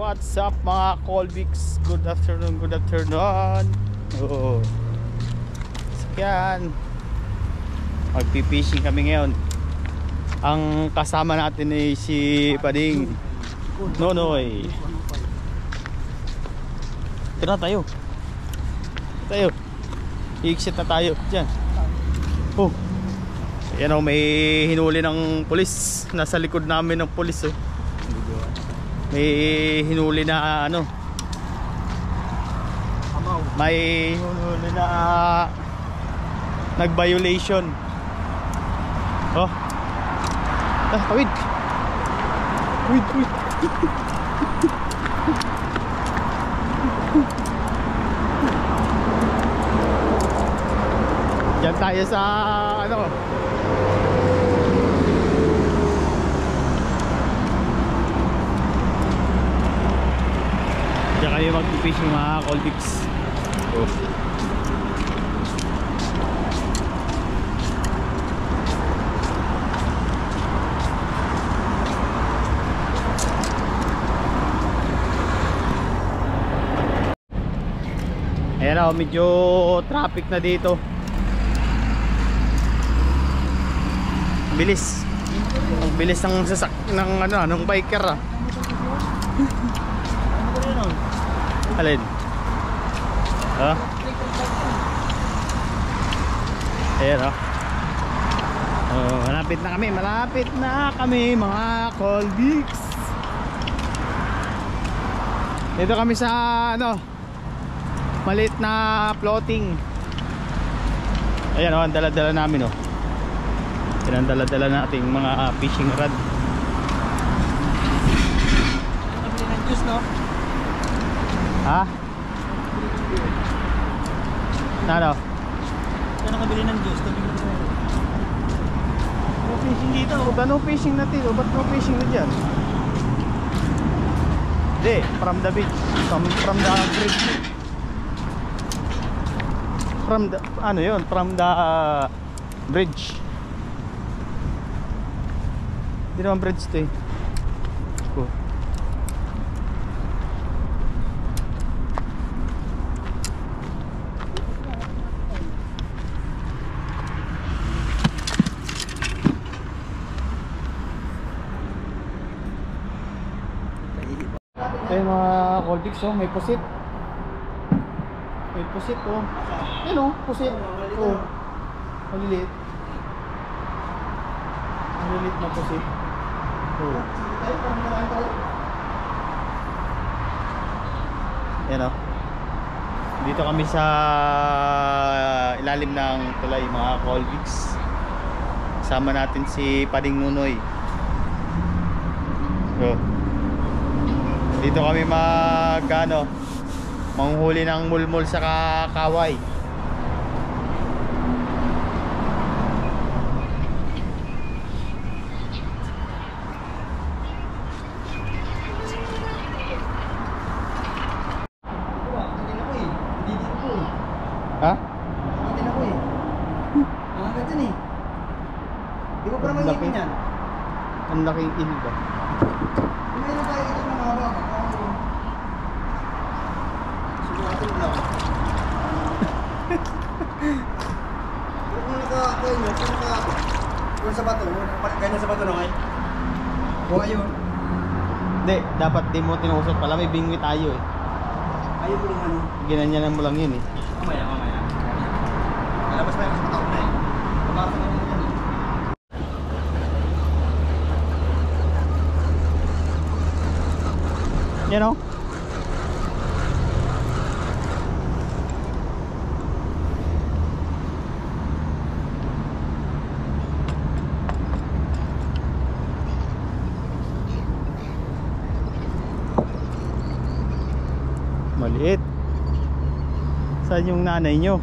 What's up mga Colbix? Good afternoon, good afternoon. Oh. Yan. Magpipishing kami ngayon. Ang kasama natin ay si Pading Nonoy. Tira tayo. Tayo. I-exit na tayo dyan. Oh. Yan o, may hinuli ng pulis. Nasa likod namin ng pulis oh. May hinuli na ano, may hinuli na nag-violation. Oh. Tawid. Tawid. Diyan tayo sa ano, diyan kayo mag-fishing mga Colbix. Oh. Ayan o, medyo traffic na dito. Bilis. Ang bilis ng sasak ng ano, ng biker ah. Alin? Ha? Ayan o. Oh, malapit na kami mga Colbix. Dito kami sa ano, maliit na floating. Ayan o, ang dala-dala namin o. Yan ang dala-dala nating mga fishing rod. Nakabili ng juice no? Ha? Ano? Kaya nakabili ng juice, tabi mo na. No fishing dito. Ba't no fishing natin? O ba't no fishing na dyan? Hindi, from the beach. From the bridge. From the, ano yun? From the bridge. Hindi naman bridge to eh. Cool. Ayun mga Colbix oh, may pusit. May pusit oh. Ayun oh, pusit. Oh. Maliliit. Maliliit na pusit. Oh. Yan o. Dito kami sa ilalim ng tulay mga Colbix. Kasama natin si Pading Nonoy. So, dito kami manghuli ng mulmul sa kaway. Ha? Nakitin ako eh. Nakakatan eh. Di ko pa naman ngipin yan. Ang laking il ba? Mayroon tayo itak ng haba. Sumatin lang. Kung naka-kuha nyo, kung sa bato, ganyan sa bato na kayo. Buha yun. Hindi, dapat di mo tinusot pala, may bingwi tayo eh. Ayaw mo lang ano. Ginanyanan mo lang yun eh. Mamaya. Malabas pa yung sa bato na eh. Pumasok na yun yan eh. Yan o. Maliit. Saan yung nanay nyo?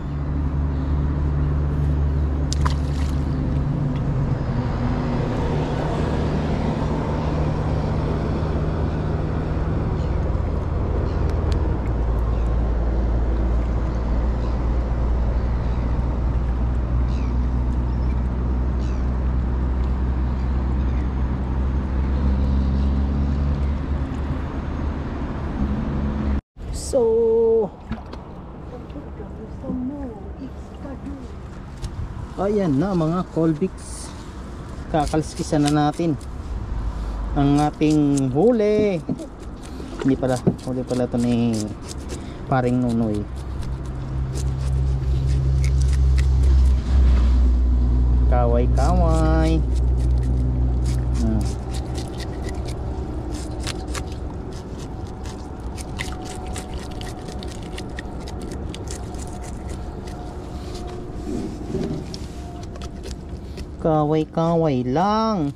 So ayan na mga Colbix, kakalskisan na natin ang ating huli. Hindi pala, huli pala ito ni paring Nunoy. Kaway kaway. Kaway-kaway lang.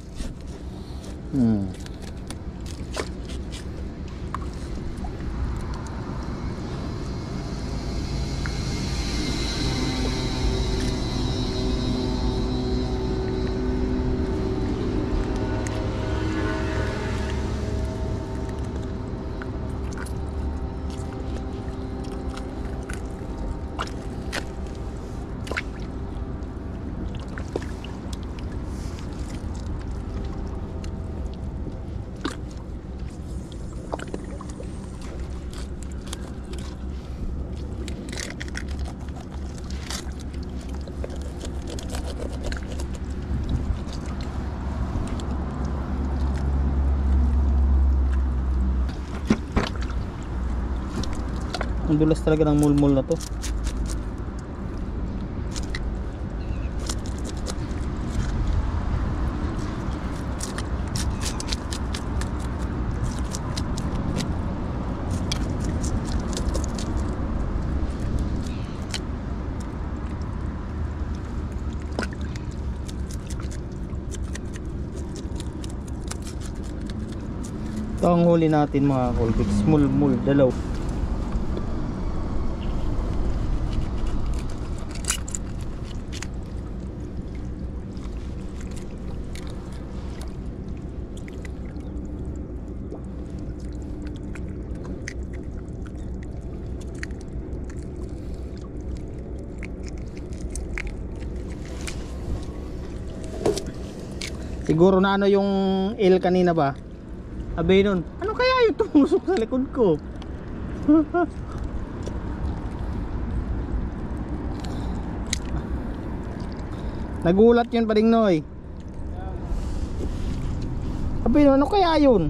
Ang dulas talaga ng mulmul na to. Ito ang huli natin mga Colbix, mulmul, dalaw. Siguro na ano yung L kanina ba? Abay nun, ano kaya yung tumusok sa likod ko? Nagulat yun pa ding Noy. Abay nun, ano kaya yun?